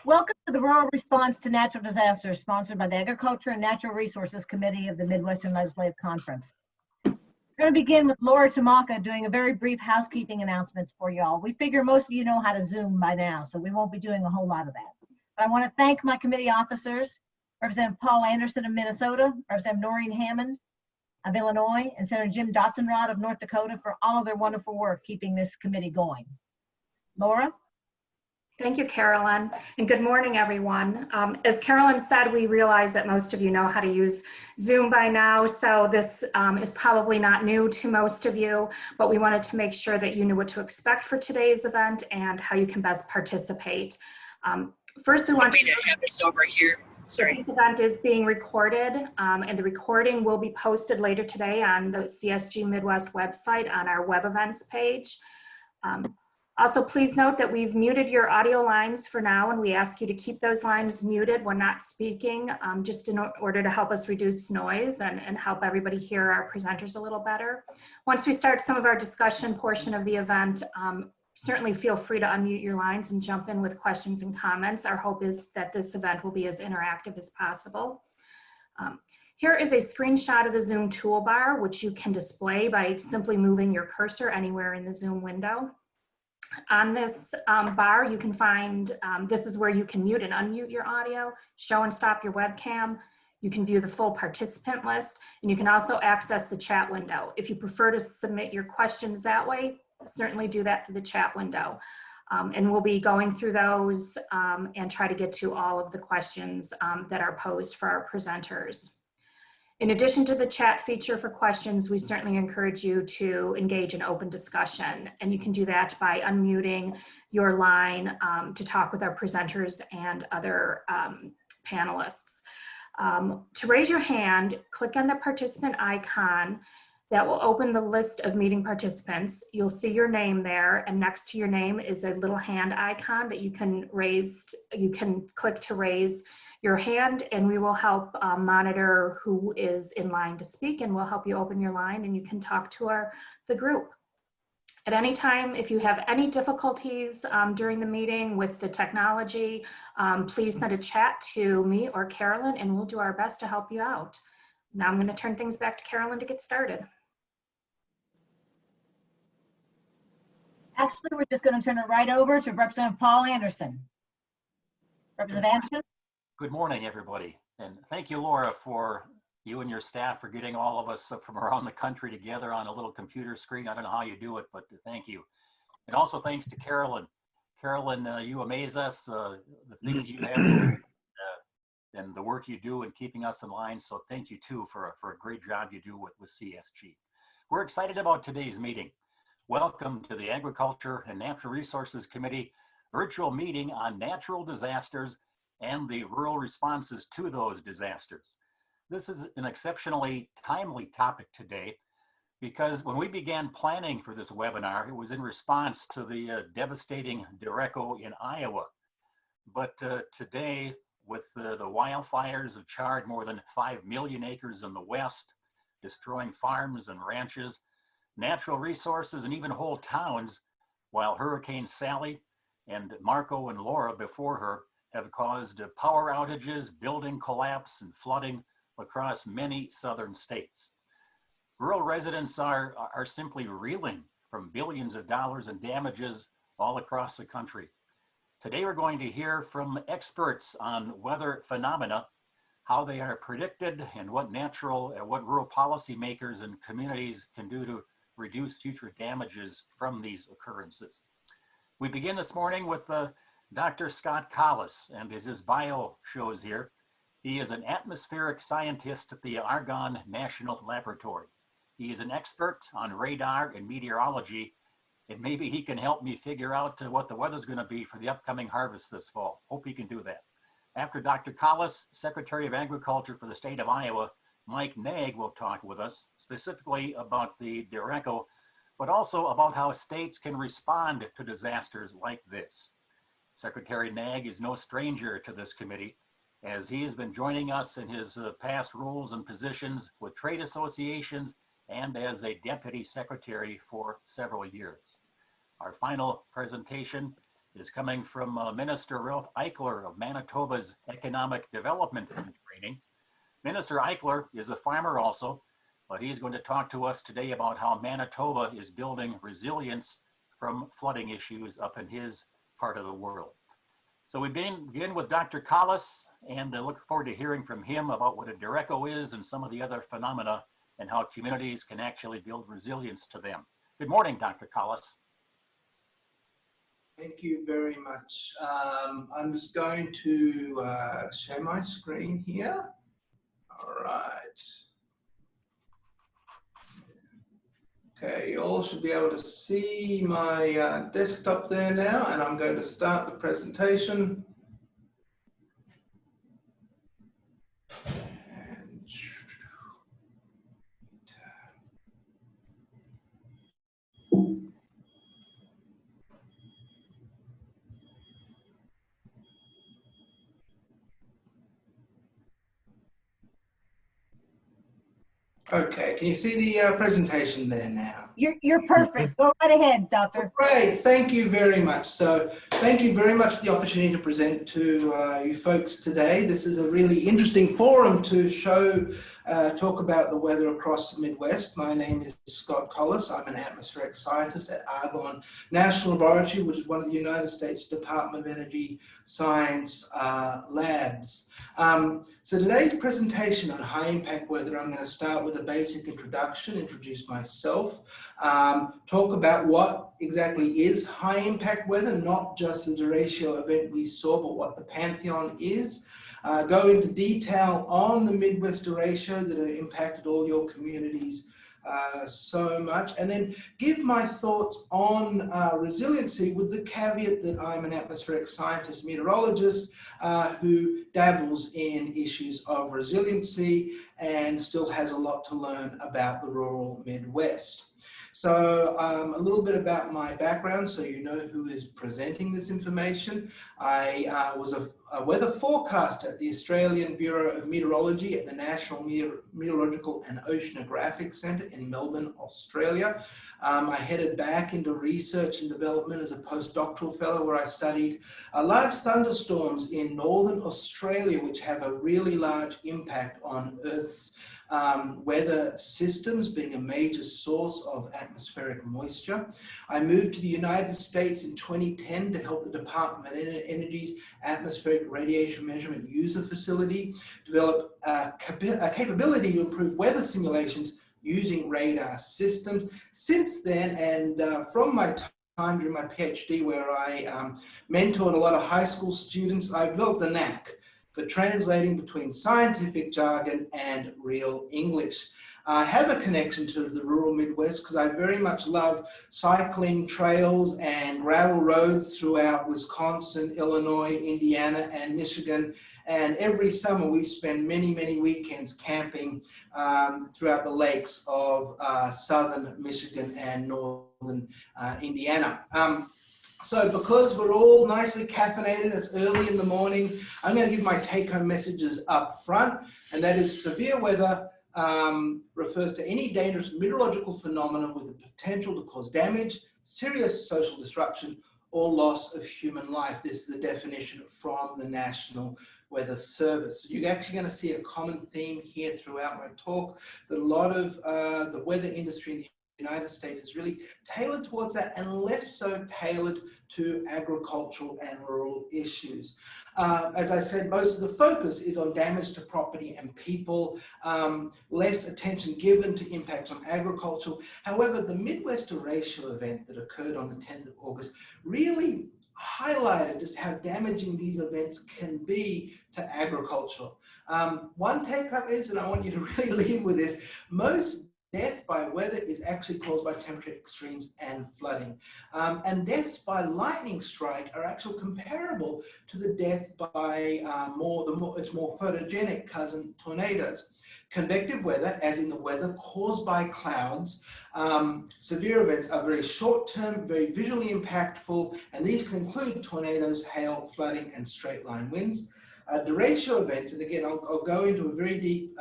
Welcome to the Rural Response to Natural Disasters, sponsored by the Agriculture and Natural Resources Committee of the Midwestern Legislative Conference. We're going to begin with Laura Tamaka doing a very brief housekeeping announcements for y'all. We figure most of you know how to Zoom by now, so we won't be doing a whole lot of that. But I want to thank my committee officers, Representative Paul Anderson of Minnesota, Representative Noreen Hammond of Illinois, and Senator Jim Dotzenrod of North Dakota for all of their wonderful work keeping this committee going. Laura? Thank you, Carolyn, and good morning, everyone. As Carolyn said, we realize that most of you know how to use Zoom by now, so this is probably not new to most of you, but we wanted to make sure that you knew what to expect for today's event and how you can best participate. First, we want to have this over here. Sorry. This event is being recorded, and the recording will be posted later today on the CSG Midwest website on our web events page. Also, please note that we've muted your audio lines for now, and we ask you to keep those lines muted when not speaking, just in order to help us reduce noise and help everybody hear our presenters a little better. Once we start some of our discussion portion of the event, certainly feel free to unmute your lines and jump in with questions and comments. Our hope is that this event will be as interactive as possible. Here is a screenshot of the Zoom toolbar, which you can display by simply moving your cursor anywhere in the Zoom window. On this bar, you can find, this is where you can mute and unmute your audio, show and stop your webcam. You can view the full participant list, and you can also access the chat window. If you prefer to submit your questions that way, certainly do that through the chat window. And we'll be going through those and try to get to all of the questions that are posed for our presenters. In addition to the chat feature for questions, we certainly encourage you to engage in open discussion, and you can do that by unmuting your line to talk with our presenters and other panelists. To raise your hand, click on the participant icon. That will open the list of meeting participants. You'll see your name there, and next to your name is a little hand icon that you can raise. You can click to raise your hand, and we will help monitor who is in line to speak, and we'll help you open your line and you can talk to the group. At any time, if you have any difficulties during the meeting with the technology, please send a chat to me or Carolyn, and we'll do our best to help you out. Now I'm going to turn things back to Carolyn to get started. Actually, we're just going to turn it right over to Representative Paul Anderson. Representative Anderson? Good morning, everybody. And thank you, Laura, for you and your staff for getting all of us from around the country together on a little computer screen. I don't know how you do it, but thank you. And also thanks to Carolyn. Carolyn, you amaze us, the things you have and the work you do in keeping us in line. So thank you too for a great job you do with CSG. We're excited about today's meeting. Welcome to the Agriculture and Natural Resources Committee virtual meeting on natural disasters and the rural responses to those disasters. This is an exceptionally timely topic today because when we began planning for this webinar, it was in response to the devastating derecho in Iowa. But today, with the wildfires have charred more than 5 million acres in the West, destroying farms and ranches, natural resources, and even whole towns, while Hurricane Sally and Marco and Laura before her have caused power outages, building collapse, and flooding across many southern states. Rural residents are simply reeling from billions of dollars in damages all across the country. Today we're going to hear from experts on weather phenomena, how they are predicted, and what rural policymakers and communities can do to reduce future damages from these occurrences. We begin this morning with Dr. Scott Collis, and as his bio shows here, he is an atmospheric scientist at the Argonne National Laboratory. He is an expert on radar and meteorology, and maybe he can help me figure out what the weather's going to be for the upcoming harvest this fall. Hope he can do that. After Dr. Collis, Secretary of Agriculture for the state of Iowa, Mike Nag will talk with us specifically about the derecho, but also about how states can respond to disasters like this. Secretary Nag is no stranger to this committee, as he has been joining us in his past roles and positions with trade associations and as a deputy secretary for several years. Our final presentation is coming from Minister Ralph Eichler of Manitoba's Economic Development and Training. Minister Eichler is a farmer also, but he's going to talk to us today about how Manitoba is building resilience from flooding issues up in his part of the world. So we begin with Dr. Collis, and I look forward to hearing from him about what a derecho is and some of the other phenomena and how communities can actually build resilience to them. Good morning, Dr. Collis. Thank you very much. I'm just going to share my screen here. All right. Okay, you all should be able to see my desktop there now, and I'm going to start the presentation. Okay, can you see the presentation there now? You're perfect. Go right ahead, Doctor. Great, thank you very much. So thank you very much for the opportunity to present to you folks today. This is a really interesting forum to talk about the weather across the Midwest. My name is Scott Collis. I'm an atmospheric scientist at Argonne National Laboratory, which is one of the United States Department of Energy Science labs. So today's presentation on high impact weather, I'm going to start with a basic introduction, introduce myself, talk about what exactly is high impact weather, not just the derecho event we saw, but what the pantheon is. Go into detail on the Midwest derecho that have impacted all your communities so much, and then give my thoughts on resiliency with the caveat that I'm an atmospheric scientist, meteorologist who dabbles in issues of resiliency and still has a lot to learn about the rural Midwest. So a little bit about my background so you know who is presenting this information. I was a weather forecaster at the Australian Bureau of Meteorology at the National Meteorological and Oceanographic Centre in Melbourne, Australia. I headed back into research and development as a postdoctoral fellow where I studied large thunderstorms in northern Australia, which have a really large impact on Earth's weather systems, being a major source of atmospheric moisture. I moved to the United States in 2010 to help the Department of Energy's Atmospheric Radiation Measurement User Facility develop a capability to improve weather simulations using radar systems. Since then, and from my time during my PhD where I mentored a lot of high school students, I developed a knack for translating between scientific jargon and real English. I have a connection to the rural Midwest because I very much love cycling trails and gravel roads throughout Wisconsin, Illinois, Indiana, and Michigan. And every summer we spend many, many weekends camping throughout the lakes of southern Michigan and northern Indiana. So because we're all nicely caffeinated, it's early in the morning, I'm going to give my take-home messages up front, and that is severe weather refers to any dangerous meteorological phenomenon with the potential to cause damage, serious social disruption, or loss of human life. This is the definition from the National Weather Service. So you're actually going to see a common theme here throughout my talk, that a lot of the weather industry in the United States is really tailored towards that and less so tailored to agricultural and rural issues. As I said, most of the focus is on damage to property and people, less attention given to impacts on agriculture. However, the Midwest derecho event that occurred on the 10th of August really highlighted just how damaging these events can be to agriculture. One take-home is, and I want you to really leave with this, most death by weather is actually caused by temperature extremes and flooding. And deaths by lightning strike are actually comparable to the death by its more photogenic cousin, tornadoes. Convective weather, as in the weather caused by clouds, severe events are very short-term, very visually impactful, and these can include tornadoes, hail, flooding, and straight-line winds. Derecho events, and again, I'll go into a very deep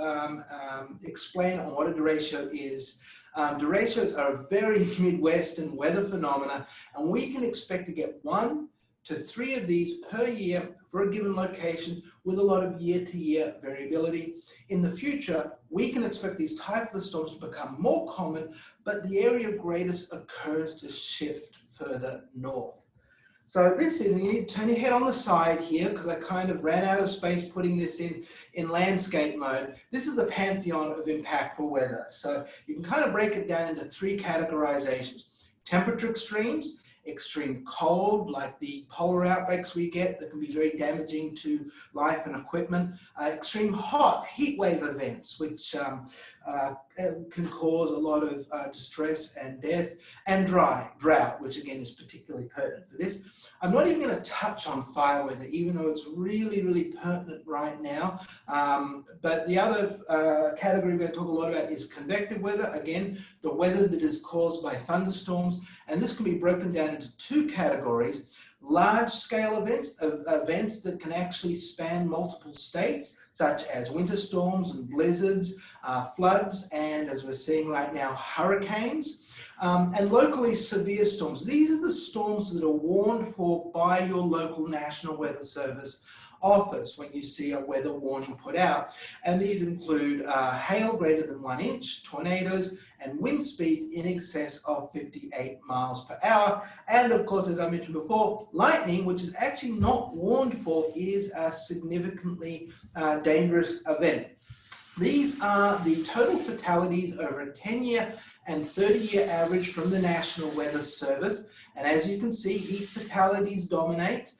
explain on what a derecho is. Derechos are a very Midwestern weather phenomena, and we can expect to get 1 to 3 of these per year for a given location with a lot of year-to-year variability. In the future, we can expect these type of storms to become more common, but the area of greatest occurrence to shift further north. So this is, and you need to turn your head on the side here because I kind of ran out of space putting this in landscape mode. This is the pantheon of impactful weather. So you can kind of break it down into 3 categorizations. Temperature extremes, extreme cold, like the polar outbreaks we get that can be very damaging to life and equipment. Extreme hot, heat wave events, which can cause a lot of distress and death. And drought, which again is particularly pertinent for this. I'm not even going to touch on fire weather, even though it's really, really pertinent right now. But the other category we're going to talk a lot about is convective weather. Again, the weather that is caused by thunderstorms. And this can be broken down into 2 categories. Large-scale events that can actually span multiple states, such as winter storms and blizzards, floods, and as we're seeing right now, hurricanes. And locally severe storms. These are the storms that are warned for by your local National Weather Service office when you see a weather warning put out. And these include hail greater than 1 inch, tornadoes, and wind speeds in excess of 58 miles per hour. And of course, as I mentioned before, lightning, which is actually not warned for, is a significantly dangerous event. These are the total fatalities over a 10-year and 30-year average from the National Weather Service. And as you can see, heat fatalities dominate.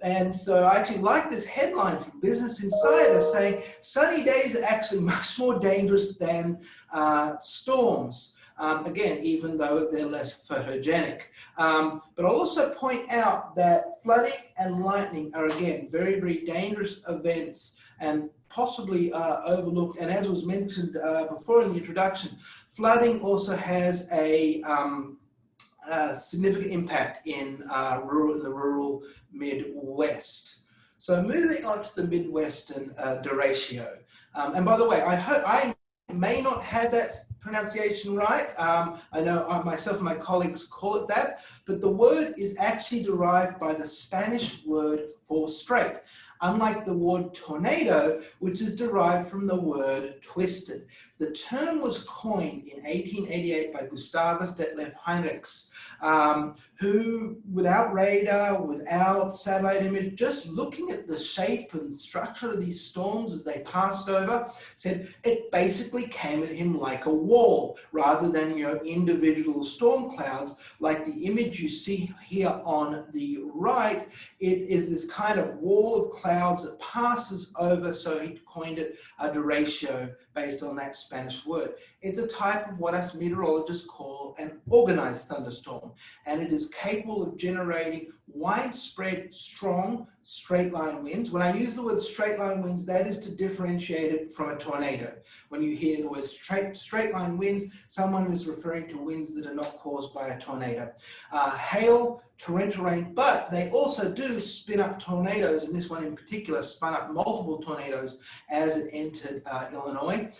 And so I actually like this headline from Business Insider saying sunny days are actually much more dangerous than storms. Again, even though they're less photogenic. But I'll also point out that flooding and lightning are, again, very, very dangerous events and possibly overlooked. And as was mentioned before in the introduction, flooding also has a significant impact in the rural Midwest. So moving on to the Midwestern derecho. And by the way, I may not have that pronunciation right. I know myself and my colleagues call it that, but the word is actually derived by the Spanish word for straight, unlike the word tornado, which is derived from the word twisted. The term was coined in 1888 by Gustavus Detlev Heinrichs, who, without radar, without satellite image, just looking at the shape and structure of these storms as they passed over, said it basically came at him like a wall, rather than individual storm clouds. Like the image you see here on the right, it is this kind of wall of clouds that passes over, so he coined it a derecho based on that Spanish word. It's a type of what us meteorologists call an organized thunderstorm, and it is capable of generating widespread, strong, straight line winds. When I use the word straight line winds, that is to differentiate it from a tornado. When you hear the word straight line winds, someone is referring to winds that are not caused by a tornado. Hail, torrential rain, but they also do spin up tornadoes, and this one in particular spun up multiple tornadoes as it entered Illinois.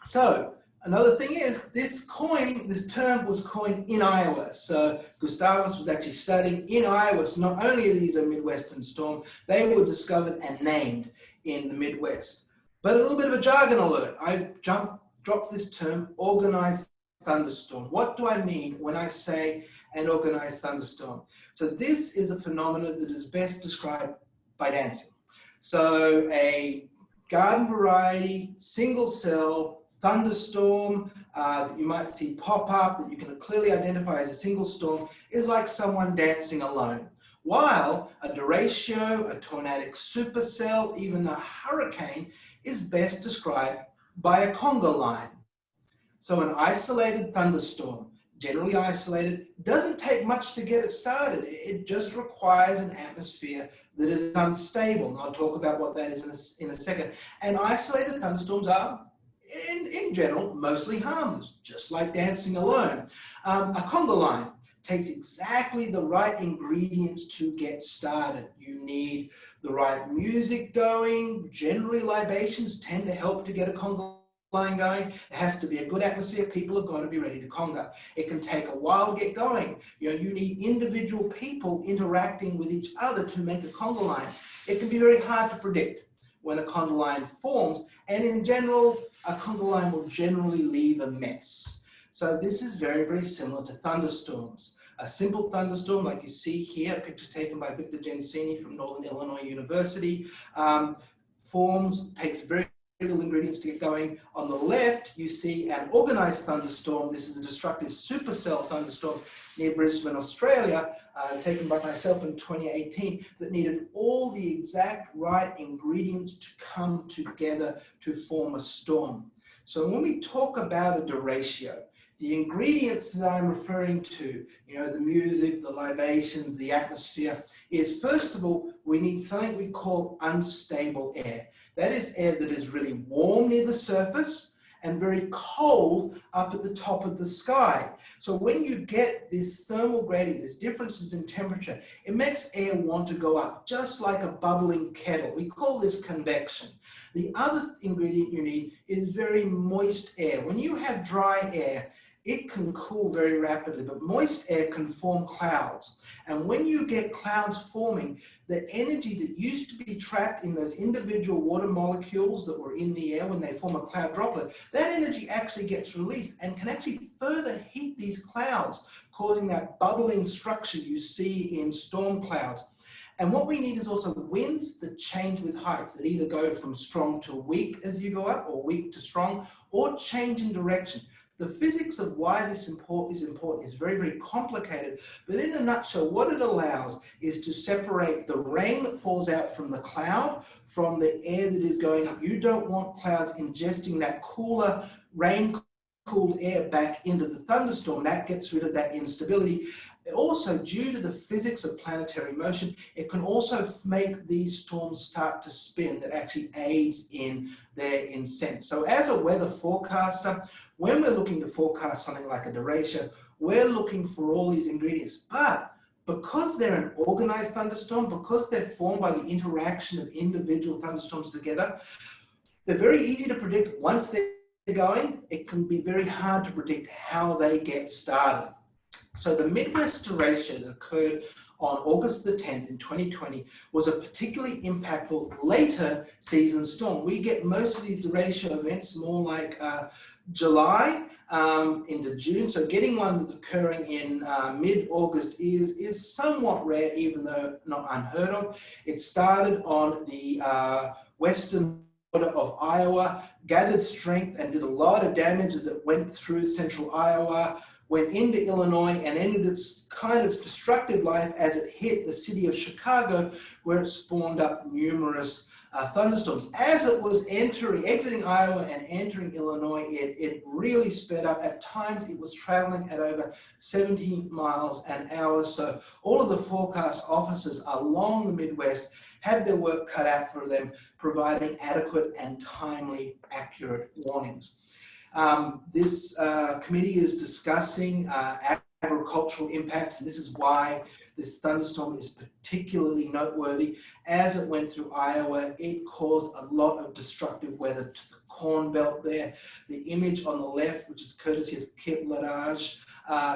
So another thing is this term was coined in Iowa. So Gustavus was actually studying in Iowa. So not only are these a Midwestern storm, they were discovered and named in the Midwest. But a little bit of a jargon alert. I dropped this term, organized thunderstorm. What do I mean when I say an organized thunderstorm? So this is a phenomenon that is best described by dancing. So a garden variety, single cell, thunderstorm that you might see pop up that you can clearly identify as a single storm is like someone dancing alone. While a derecho, a tornadic supercell, even a hurricane is best described by a conga line. So an isolated thunderstorm, generally isolated, doesn't take much to get it started. It just requires an atmosphere that is unstable. And I'll talk about what that is in a second. And isolated thunderstorms are, in general, mostly harmless, just like dancing alone. A conga line takes exactly the right ingredients to get started. You need the right music going. Generally, libations tend to help to get a conga line going. It has to be a good atmosphere. People have got to be ready to conga. It can take a while to get going. You need individual people interacting with each other to make a conga line. It can be very hard to predict when a conga line forms, and in general, a conga line will generally leave a mess. So this is very, very similar to thunderstorms. A simple thunderstorm, like you see here, a picture taken by Victor Gensini from Northern Illinois University, forms, takes very little ingredients to get going. On the left, you see an organized thunderstorm. This is a destructive supercell thunderstorm near Brisbane, Australia, taken by myself in 2018, that needed all the exact right ingredients to come together to form a storm. So when we talk about a derecho, the ingredients that I'm referring to, the music, the libations, the atmosphere, is first of all, we need something we call unstable air. That is air that is really warm near the surface and very cold up at the top of the sky. So when you get this thermal gradient, these differences in temperature, it makes air want to go up, just like a bubbling kettle. We call this convection. The other ingredient you need is very moist air. When you have dry air, it can cool very rapidly, but moist air can form clouds. And when you get clouds forming, the energy that used to be trapped in those individual water molecules that were in the air when they form a cloud droplet, that energy actually gets released and can actually further heat these clouds, causing that bubbling structure you see in storm clouds. And what we need is also winds that change with heights, that either go from strong to weak as you go up, or weak to strong, or change in direction. The physics of why this is important is very, very complicated, but in a nutshell, what it allows is to separate the rain that falls out from the cloud from the air that is going up. You don't want clouds ingesting that cooler, rain-cooled air back into the thunderstorm. That gets rid of that instability. Also, due to the physics of planetary motion, it can also make these storms start to spin. That actually aids in their ascent. So as a weather forecaster, when we're looking to forecast something like a derecho, we're looking for all these ingredients. But because they're an organized thunderstorm, because they're formed by the interaction of individual thunderstorms together, they're very easy to predict once they're going. It can be very hard to predict how they get started. So the Midwest derecho that occurred on August the 10th in 2020 was a particularly impactful later season storm. We get most of these derecho events more like July into June. So getting one that's occurring in mid-August is somewhat rare, even though not unheard of. It started on the western border of Iowa, gathered strength and did a lot of damage as it went through central Iowa, went into Illinois, and ended its kind of destructive life as it hit the city of Chicago, where it spawned up numerous thunderstorms. As it was exiting Iowa and entering Illinois, it really sped up. At times, it was traveling at over 70 miles an hour. So all of the forecast officers along the Midwest had their work cut out for them, providing adequate and timely, accurate warnings. This committee is discussing agricultural impacts, and this is why this thunderstorm is particularly noteworthy. As it went through Iowa, it caused a lot of destructive weather to the corn belt there. The image on the left, which is courtesy of Kip Ladage,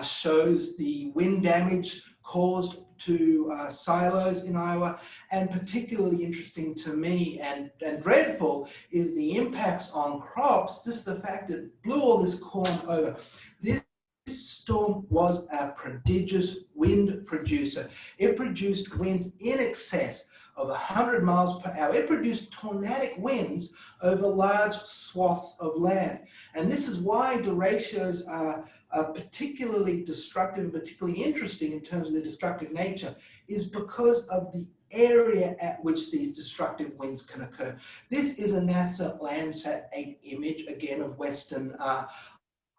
shows the wind damage caused to silos in Iowa, and particularly interesting to me and dreadful is the impacts on crops, just the fact that it blew all this corn over. This storm was a prodigious wind producer. It produced winds in excess of 100 miles per hour. It produced tornadic winds over large swaths of land. And this is why derechos are particularly destructive and particularly interesting in terms of their destructive nature, is because of the area at which these destructive winds can occur. This is a NASA Landsat 8 image, again, of western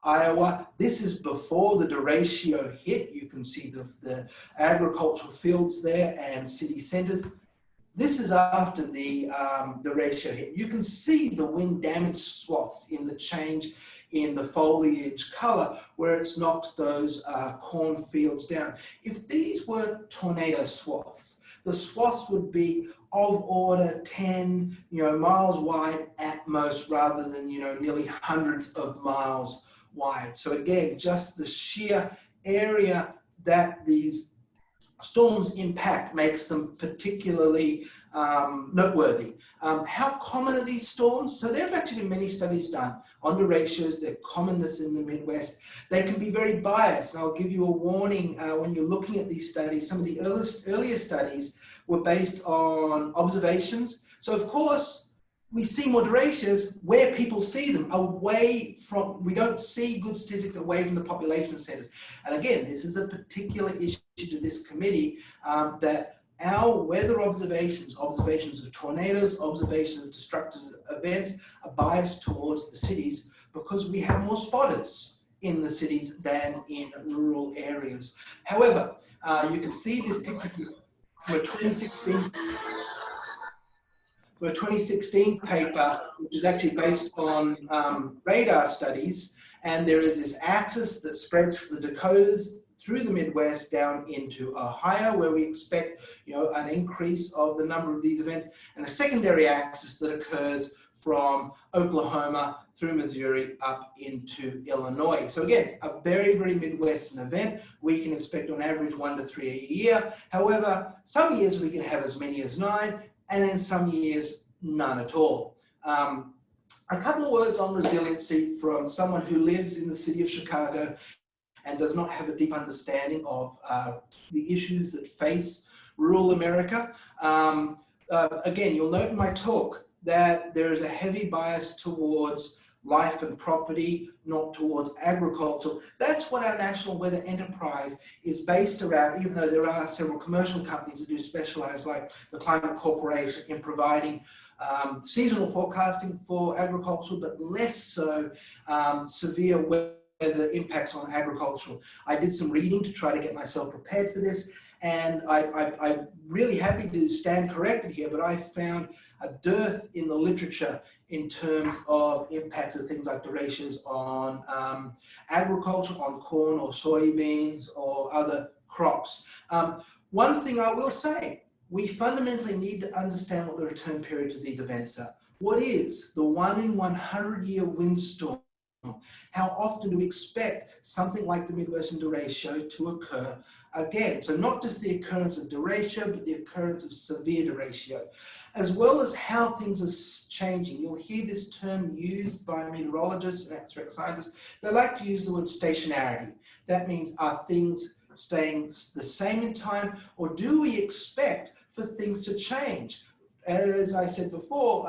Iowa. This is before the derecho hit. You can see the agricultural fields there and city centers. This is after the derecho hit. You can see the wind damaged swaths in the change in the foliage color where it's knocked those cornfields down. If these were tornado swaths, the swaths would be of order 10, miles wide at most, rather than, nearly hundreds of miles wide. So again, just the sheer area that these storms impact makes them particularly noteworthy. How common are these storms? So there have actually been many studies done on derechos, their commonness in the Midwest. They can be very biased, and I'll give you a warning when you're looking at these studies. Some of the earlier studies were based on observations. So of course, we see more derechos where people see them, away from, we don't see good statistics away from the population centers. And again, this is a particular issue to this committee, that our weather observations of tornadoes, observations of destructive events, are biased towards the cities because we have more spotters in the cities than in rural areas. However, you can see this picture from a 2016 paper, which is actually based on radar studies. And there is this axis that spreads from the Dakotas through the Midwest down into Ohio, where we expect, an increase of the number of these events, and a secondary axis that occurs from Oklahoma through Missouri up into Illinois. So again, a very, very Midwestern event. We can expect on average 1 to 3 a year. However, some years we can have as many as 9, and in some years, none at all. A couple of words on resiliency from someone who lives in the city of Chicago and does not have a deep understanding of the issues that face rural America. Again, you'll note in my talk that there is a heavy bias towards life and property, not towards agriculture. That's what our national weather enterprise is based around, even though there are several commercial companies that do specialize, like the Climate Corporation, in providing seasonal forecasting for agriculture, but less so severe weather impacts on agriculture. I did some reading to try to get myself prepared for this, and I'm really happy to stand corrected here, but I found a dearth in the literature in terms of impacts of things like derechos on agriculture, on corn or soybeans or other crops. One thing I will say, we fundamentally need to understand what the return period to these events are. What is the 1 in 100 year windstorm? How often do we expect something like the Midwestern derecho to occur again? So not just the occurrence of derecho, but the occurrence of severe derecho, as well as how things are changing. You'll hear this term used by meteorologists and atmospheric scientists. They like to use the word stationarity. That means, are things staying the same in time, or do we expect for things to change? As I said before,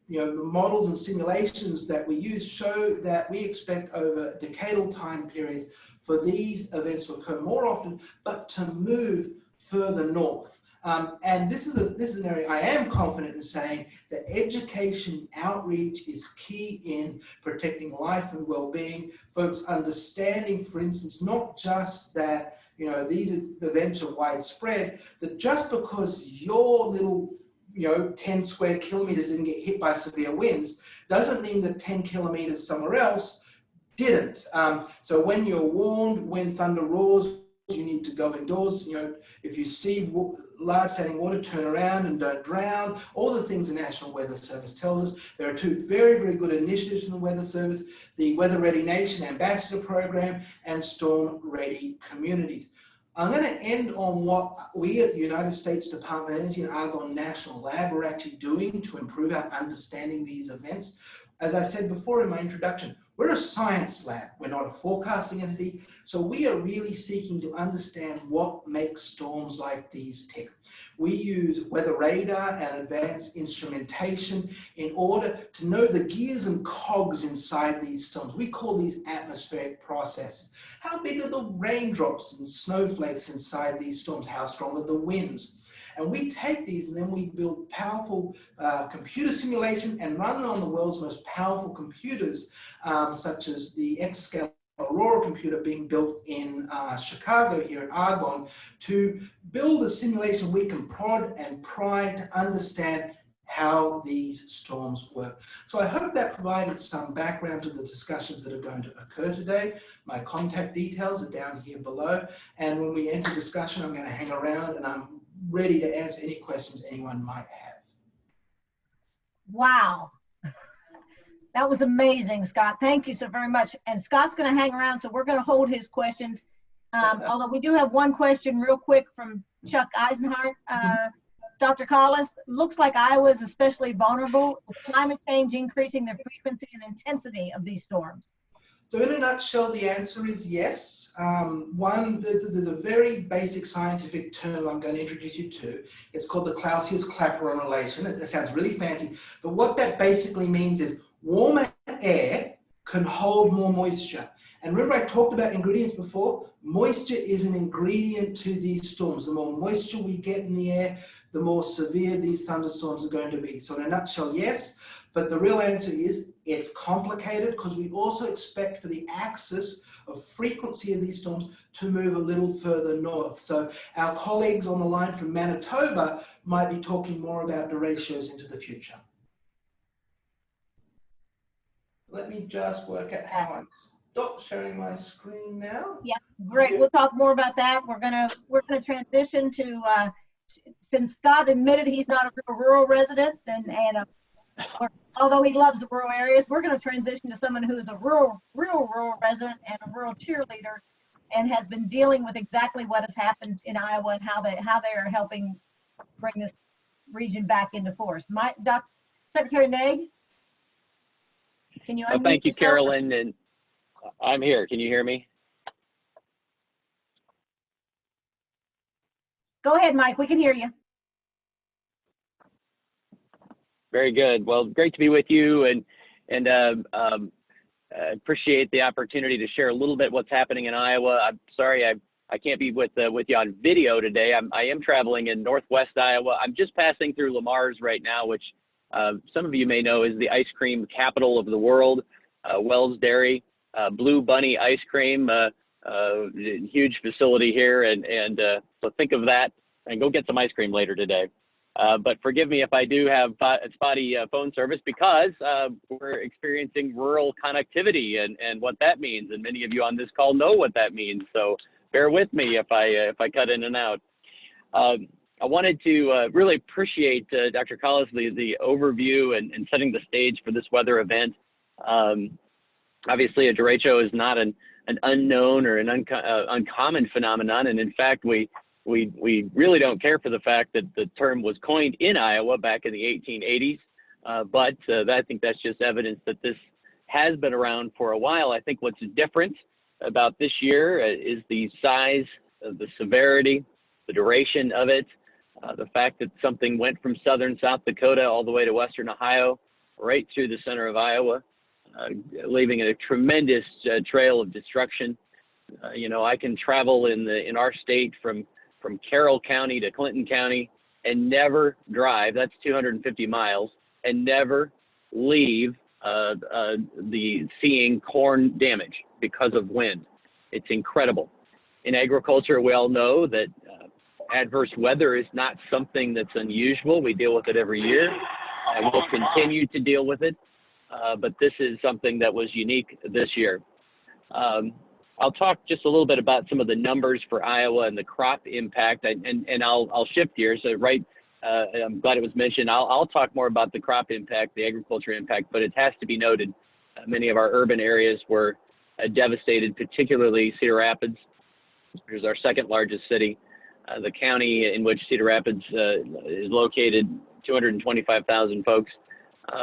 the models and simulations that we use show that we expect over decadal time periods for these events to occur more often, but to move further north. And this is an area I am confident in saying that education outreach is key in protecting life and well-being. Folks understanding, for instance, not just that these events are widespread, that just because your little 10 square kilometers didn't get hit by severe winds doesn't mean that 10 kilometers somewhere else didn't. So when you're warned, when thunder roars, you need to go indoors. If you see large standing water, turn around and don't drown. All the things the National Weather Service tells us. There are 2 very, very good initiatives from the Weather Service, the Weather Ready Nation Ambassador Program and Storm Ready Communities. I'm going to end on what we at the United States Department of Energy and Argonne National Lab are actually doing to improve our understanding these events. As I said before in my introduction, we're a science lab. We're not a forecasting entity. So we are really seeking to understand what makes storms like these tick. We use weather radar and advanced instrumentation in order to know the gears and cogs inside these storms. We call these atmospheric processes. How big are the raindrops and snowflakes inside these storms? How strong are the winds? And we take these and then we build powerful computer simulation and run them on the world's most powerful computers, such as the exascale Aurora computer being built in Chicago here at Argonne, to build a simulation we can prod and pry to understand how these storms work. So I hope that provided some background to the discussions that are going to occur today. My contact details are down here below. And when we enter discussion, I'm going to hang around and I'm ready to answer any questions anyone might have. Wow. That was amazing, Scott. Thank you so very much. And Scott's going to hang around, so we're going to hold his questions. Although we do have one question real quick from Chuck Eisenhart. Dr. Collis, looks like Iowa is especially vulnerable. Is climate change increasing the frequency and intensity of these storms? So in a nutshell, the answer is yes. There's a very basic scientific term I'm going to introduce you to. It's called the Clausius-Clapeyron relation. That sounds really fancy, but what that basically means is warmer air can hold more moisture. And remember I talked about ingredients before? Moisture is an ingredient to these storms. The more moisture we get in the air, the more severe these thunderstorms are going to be. So in a nutshell, yes, but the real answer is it's complicated because we also expect for the axis of frequency of these storms to move a little further north. So our colleagues on the line from Manitoba might be talking more about the ratios into the future. Let me just work out how I stop sharing my screen now. Yeah, great. We'll talk more about that. We're gonna transition to since Scott admitted he's not a rural resident, although he loves the rural areas, we're going to transition to someone who is a rural resident and a rural cheerleader, and has been dealing with exactly what has happened in Iowa and how they are helping bring this region back into force. Secretary Nag, can you unmute thank you, yourself? Carolyn, and I'm here. Can you hear me? Go ahead, Mike. We can hear you. Very good. Well, great to be with you, and appreciate the opportunity to share a little bit what's happening in Iowa. I'm sorry I can't be with you on video today. I am traveling in Northwest Iowa. I'm just passing through Lamar's right now, which some of you may know is the ice cream capital of the world. Wells Dairy, Blue Bunny ice cream, huge facility here, and so think of that and go get some ice cream later today. But forgive me if I do have spotty phone service, because we're experiencing rural connectivity and what that means, and many of you on this call know what that means. So bear with me if I cut in and out. I wanted to really appreciate Dr. Collis, the overview and setting the stage for this weather event. Obviously, a derecho is not an unknown or an uncommon phenomenon, and in fact, we really don't care for the fact that the term was coined in Iowa back in the 1880s, but I think that's just evidence that this has been around for a while. I think what's different about this year is the size, the severity, the duration of it, the fact that something went from southern South Dakota all the way to western Ohio, right through the center of Iowa, leaving a tremendous trail of destruction. You know, I can travel in our state from Carroll County to Clinton County and never drive, that's 250 miles, and never leave seeing corn damage because of wind. It's incredible. In agriculture, we all know that adverse weather is not something that's unusual. We deal with it every year, and we'll continue to deal with it. But this is something that was unique this year. I'll talk just a little bit about some of the numbers for Iowa and the crop impact, and I'll shift gears. So I'm glad it was mentioned. I'll talk more about the crop impact, the agriculture impact, but it has to be noted many of our urban areas were devastated, particularly Cedar Rapids, which is our second largest city. The county in which Cedar Rapids is located, 225,000 folks.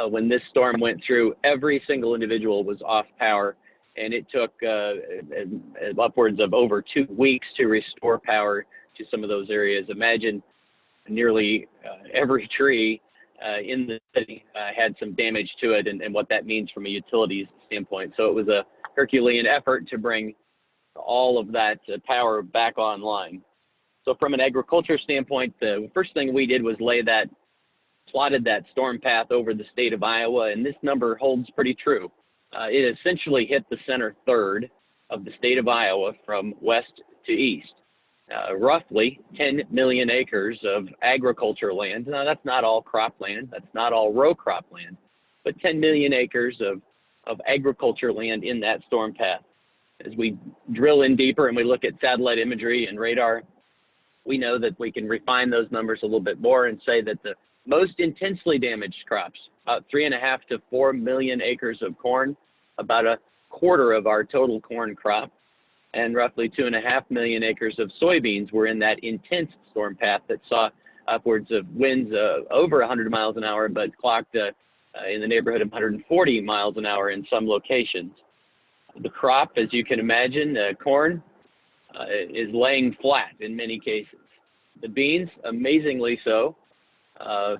When this storm went through, every single individual was off power, and it took upwards of over 2 weeks to restore power to some of those areas. Imagine nearly every tree in the city had some damage to it, and what that means from a utilities standpoint. So it was a Herculean effort to bring all of that power back online. So from an agriculture standpoint, the first thing we did was plotted that storm path over the state of Iowa, and this number holds pretty true. It essentially hit the center third of the state of Iowa from west to east. Roughly 10 million acres of agriculture land. Now, that's not all cropland, that's not all row crop land, but 10 million acres of agriculture land in that storm path. As we drill in deeper and we look at satellite imagery and radar, we know that we can refine those numbers a little bit more and say that the most intensely damaged crops, about 3.5 to 4 million acres of corn, about a quarter of our total corn crop, and roughly 2.5 million acres of soybeans were in that intense storm path that saw upwards of winds over 100 miles an hour, but clocked in the neighborhood of 140 miles an hour in some locations. The crop, as you can imagine, corn, is laying flat in many cases. The beans, amazingly so,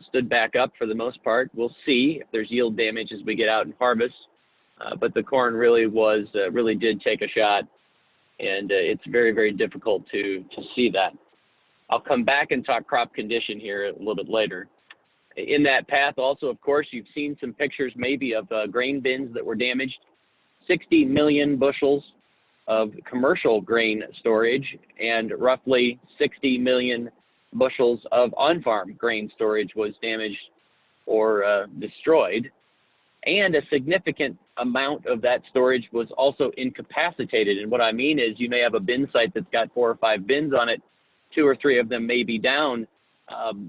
stood back up for the most part. We'll see if there's yield damage as we get out and harvest, but the corn really did take a shot, and it's very, very difficult to see that. I'll come back and talk crop condition here a little bit later. In that path also, of course, you've seen some pictures maybe of grain bins that were damaged. 60 million bushels of commercial grain storage and roughly 60 million bushels of on-farm grain storage was damaged or destroyed. And a significant amount of that storage was also incapacitated. And what I mean is you may have a bin site that's got 4 or 5 bins on it. 2 or 3 of them may be down.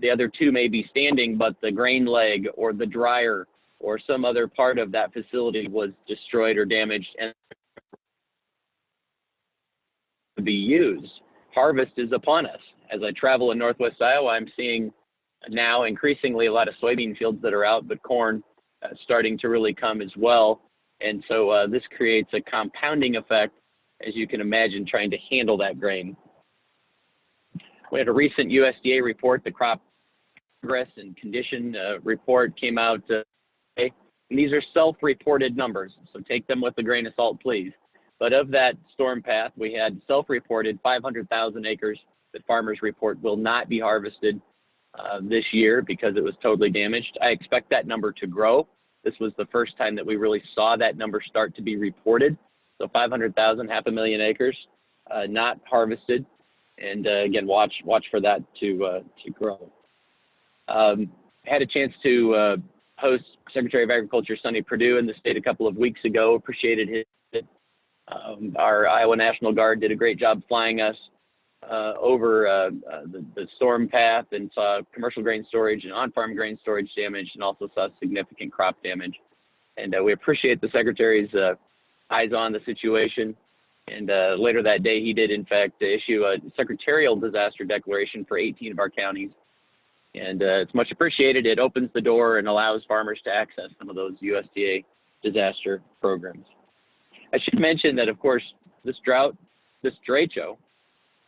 The other 2 may be standing, but the grain leg or the dryer or some other part of that facility was destroyed or damaged and to be used. Harvest is upon us. As I travel in Northwest Iowa, I'm seeing now increasingly a lot of soybean fields that are out, but corn starting to really come as well. And so this creates a compounding effect, as you can imagine, trying to handle that grain. We had a recent USDA report, the crop progress and condition report came out today. And these are self-reported numbers, so take them with a grain of salt, please. But of that storm path, we had self-reported 500,000 acres that farmers report will not be harvested this year because it was totally damaged. I expect that number to grow. This was the first time that we really saw that number start to be reported. So 500,000, 500,000 acres not harvested. And again, watch for that to grow. Had a chance to host Secretary of Agriculture Sonny Perdue in the state a couple of weeks ago. Appreciated his. Our Iowa National Guard did a great job flying us over the storm path and saw commercial grain storage and on-farm grain storage damage, and also saw significant crop damage. And we appreciate the Secretary's eyes on the situation. And later that day, he did, in fact, issue a secretarial disaster declaration for 18 of our counties. And it's much appreciated. It opens the door and allows farmers to access some of those USDA disaster programs. I should mention that, of course, this drought, this derecho,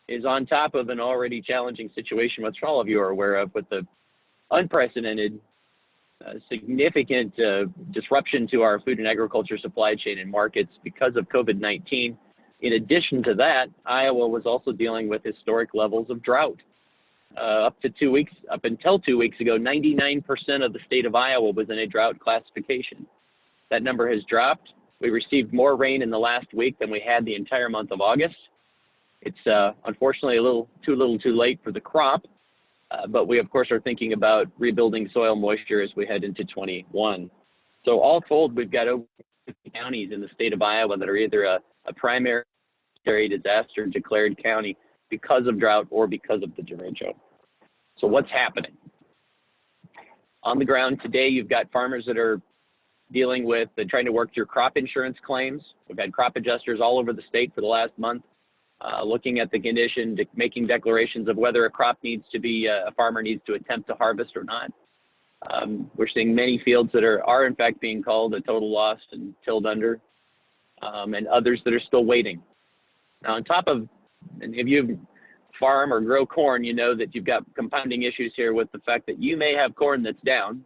is on top of an already challenging situation, which all of you are aware of, with the unprecedented, significant disruption to our food and agriculture supply chain and markets because of COVID-19. In addition to that, Iowa was also dealing with historic levels of drought. Up until 2 weeks ago, 99% of the state of Iowa was in a drought classification. That number has dropped. We received more rain in the last week than we had the entire month of August. It's unfortunately a little too late for the crop, but we of course are thinking about rebuilding soil moisture as we head into 21. So all told, we've got over 50 counties in the state of Iowa that are either a primary disaster declared county because of drought or because of the derecho. So what's happening? On the ground today, you've got farmers that are dealing with and trying to work through crop insurance claims. We've had crop adjusters all over the state for the last month, looking at the condition, making declarations of whether a crop needs to be, a farmer needs to attempt to harvest or not. We're seeing many fields that are in fact being called a total loss and tilled under, and others that are still waiting. Now, on top of, and if you farm or grow corn, you know that you've got compounding issues here with the fact that you may have corn that's down,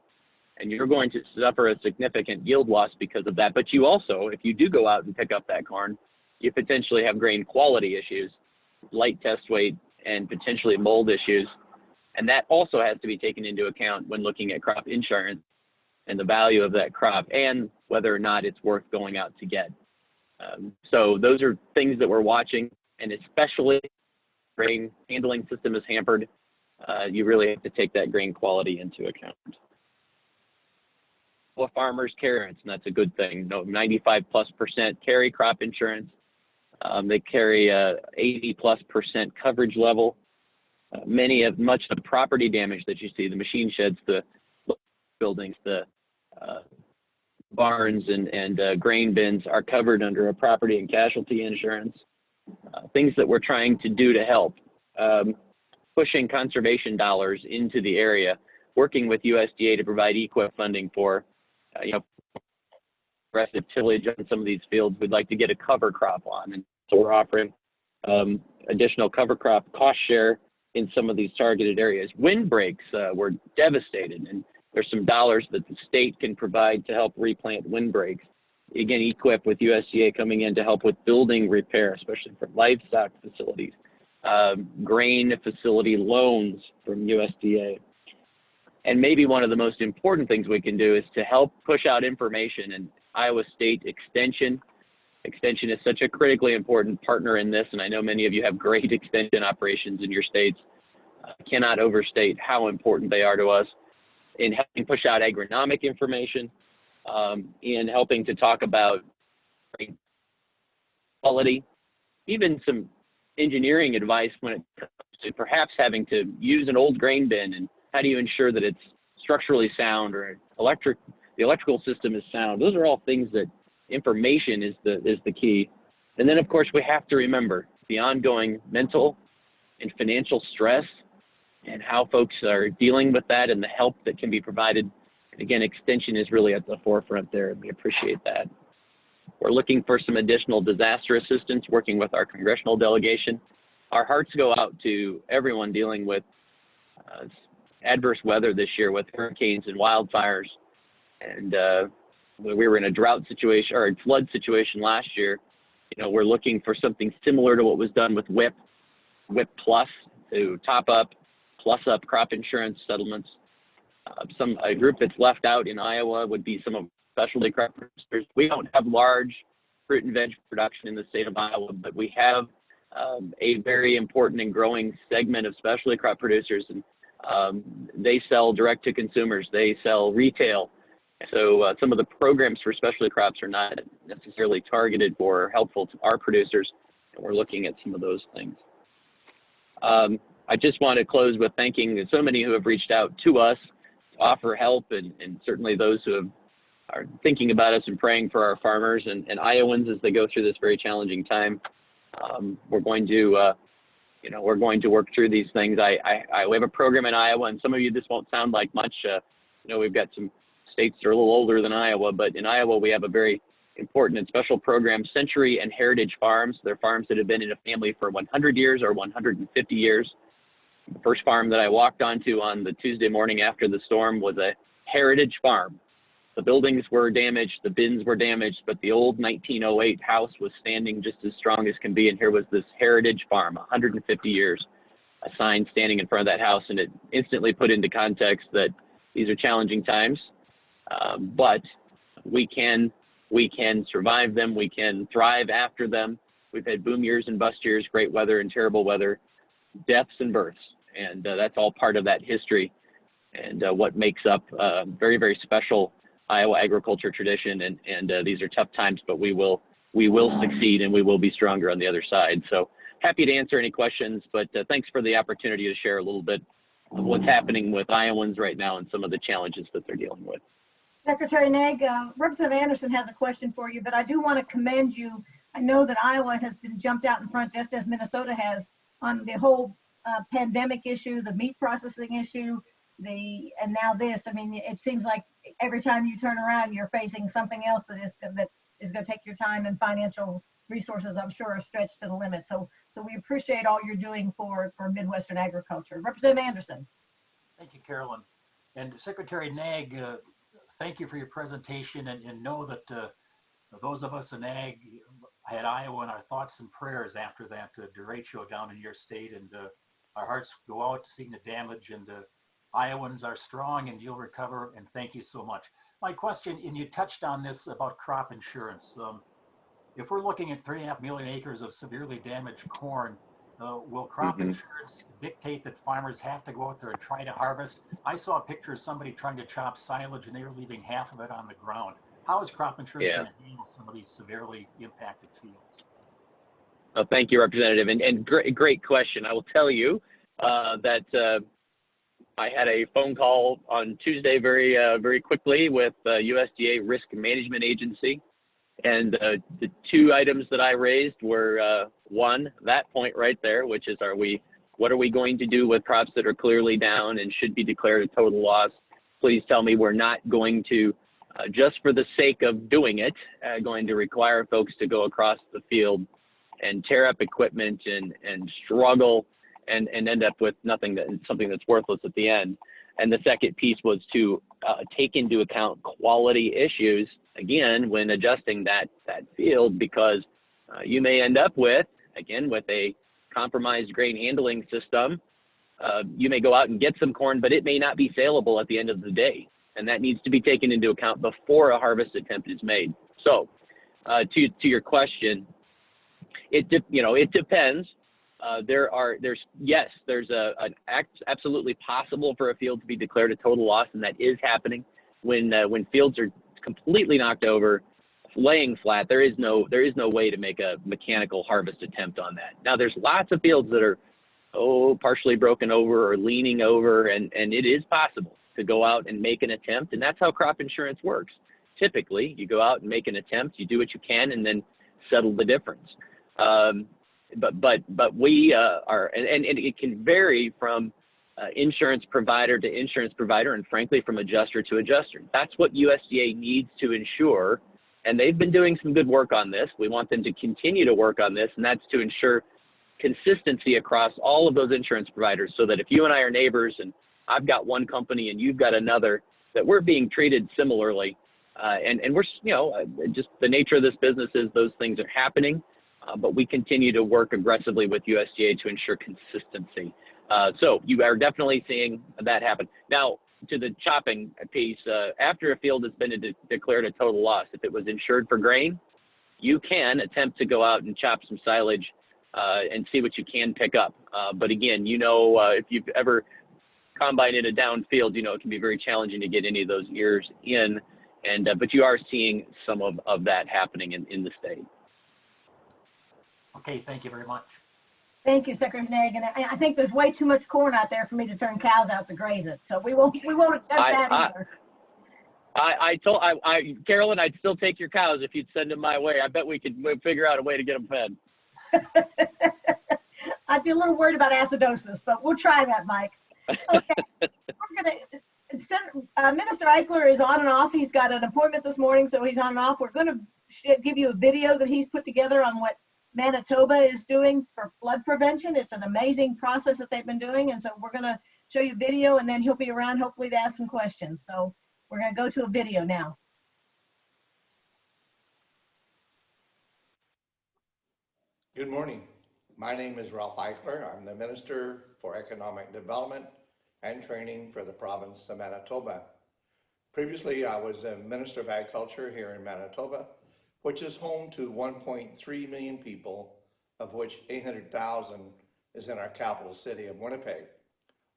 and you're going to suffer a significant yield loss because of that. But you also, if you do go out and pick up that corn, you potentially have grain quality issues, light test weight, and potentially mold issues. And that also has to be taken into account when looking at crop insurance and the value of that crop and whether or not it's worth going out to get. So those are things that we're watching, and especially grain handling system is hampered. You really have to take that grain quality into account. Well, farmers carry insurance, and that's a good thing. 95+% carry crop insurance. They carry 80+% coverage level. much of the property damage that you see, the machine sheds, the buildings, the barns and grain bins are covered under a property and casualty insurance. Things that we're trying to do to help, pushing conservation dollars into the area, working with USDA to provide EQIP funding for, aggressive tillage on some of these fields. We'd like to get a cover crop on, and so we're offering additional cover crop cost share in some of these targeted areas. Windbreaks were devastated, and there's some dollars that the state can provide to help replant windbreaks. Again, EQIP with USDA coming in to help with building repair, especially for livestock facilities, grain facility loans from USDA. And maybe one of the most important things we can do is to help push out information. And Iowa State Extension is such a critically important partner in this, and I know many of you have great extension operations in your states. Cannot overstate how important they are to us in helping push out agronomic information, in helping to talk about quality, even some engineering advice when it comes to perhaps having to use an old grain bin, and how do you ensure that it's structurally sound or the electrical system is sound. Those are all things that information is the key. And then of course we have to remember the ongoing mental and financial stress and how folks are dealing with that and the help that can be provided. Again, extension is really at the forefront there, and we appreciate that. We're looking for some additional disaster assistance, working with our congressional delegation. Our hearts go out to everyone dealing with adverse weather this year with hurricanes and wildfires. And we were in a drought situation or a flood situation last year. We're looking for something similar to what was done with WIP Plus to top up, plus up crop insurance settlements. A group that's left out in Iowa would be some of specialty crop producers. We don't have large fruit and veg production in the state of Iowa, but we have a very important and growing segment of specialty crop producers, and they sell direct to consumers. They sell retail. So some of the programs for specialty crops are not necessarily targeted or helpful to our producers, and we're looking at some of those things. I just want to close with thanking so many who have reached out to us to offer help, and certainly those who are thinking about us and praying for our farmers and Iowans as they go through this very challenging time. We're going to work through these things. We have a program in Iowa, and some of you, this won't sound like much. We've got some states that are a little older than Iowa, but in Iowa we have a very important and special program, Century and Heritage Farms. They're farms that have been in a family for 100 years or 150 years. The first farm that I walked onto on the Tuesday morning after the storm was a heritage farm. The buildings were damaged, the bins were damaged, but the old 1908 house was standing just as strong as can be. And here was this heritage farm, 150 years, a sign standing in front of that house. And it instantly put into context that these are challenging times, but we can survive them. We can thrive after them. We've had boom years and bust years, great weather and terrible weather, deaths and births. And that's all part of that history and what makes up very, very special Iowa agriculture tradition. And these are tough times, but we will succeed, and we will be stronger on the other side. So happy to answer any questions, but thanks for the opportunity to share a little bit of what's happening with Iowans right now and some of the challenges that they're dealing with. Secretary Nag, Representative Anderson has a question for you, but I do want to commend you. I know that Iowa has been jumped out in front, just as Minnesota has, on the whole pandemic issue, the meat processing issue, and now this. I mean, it seems like every time you turn around, you're facing something else that is going to take your time and financial resources, I'm sure, are stretched to the limit. So we appreciate all you're doing for Midwestern agriculture. Representative Anderson. Thank you, Carolyn. And Secretary Nag, thank you for your presentation, and know that those of us in ag had Iowa in our thoughts and prayers after that derecho down in your state, and our hearts go out to seeing the damage, and Iowans are strong and you'll recover, and thank you so much. My question, and you touched on this about crop insurance. If we're looking at 3.5 million acres of severely damaged corn, will crop insurance dictate that farmers have to go out there and try to harvest? I saw a picture of somebody trying to chop silage and they were leaving half of it on the ground. How is crop insurance going to handle some of these severely impacted fields? Well, thank you, Representative, and great question. I will tell you, that I had a phone call on Tuesday very quickly with USDA Risk Management Agency. And the two items that I raised were one, that point right there, which is what are we going to do with crops that are clearly down and should be declared a total loss? Please tell me we're not going to, just for the sake of doing it, going to require folks to go across the field and tear up equipment and struggle and end up with something that's worthless at the end. And the second piece was to take into account quality issues, again, when adjusting that field, because you may end up with a compromised grain handling system. You may go out and get some corn, but it may not be saleable at the end of the day. And that needs to be taken into account before a harvest attempt is made. So to your question, it depends. There's absolutely possible for a field to be declared a total loss, and that is happening when fields are completely knocked over, laying flat. There is no way to make a mechanical harvest attempt on that. Now, there's lots of fields that are partially broken over or leaning over, and it is possible to go out and make an attempt, and that's how crop insurance works. Typically, you go out and make an attempt, you do what you can, and then settle the difference. But we are, and it can vary from insurance provider to insurance provider, and frankly, from adjuster to adjuster. That's what USDA needs to ensure, and they've been doing some good work on this. We want them to continue to work on this, and that's to ensure consistency across all of those insurance providers, so that if you and I are neighbors and I've got one company and you've got another, that we're being treated similarly. And we're, just the nature of this business is those things are happening. But we continue to work aggressively with USDA to ensure consistency. So you are definitely seeing that happen. Now, to the chopping piece, after a field has been declared a total loss, if it was insured for grain, you can attempt to go out and chop some silage and see what you can pick up. But again, if you've ever combined in a down field, it can be very challenging to get any of those ears in. But you are seeing some of that happening in the state. Okay, thank you very much. Thank you, Secretary Nag. And I think there's way too much corn out there for me to turn cows out to graze it. So we won't attempt that either. Carolyn, I'd still take your cows if you'd send them my way. I bet we'd figure out a way to get them fed. I'd be a little worried about acidosis, but we'll try that, Mike. Okay, we're going to, Minister Eichler is on and off. He's got an appointment this morning, so he's on and off. We're going to give you a video that he's put together on what Manitoba is doing for flood prevention. It's an amazing process that they've been doing, and so we're going to show you video, and then he'll be around hopefully to ask some questions. So we're going to go to a video now. Good morning. My name is Ralph Eichler. I'm the Minister for Economic Development and Training for the province of Manitoba. Previously, I was a Minister of Agriculture here in Manitoba, which is home to 1.3 million people, of which 800,000 is in our capital city of Winnipeg.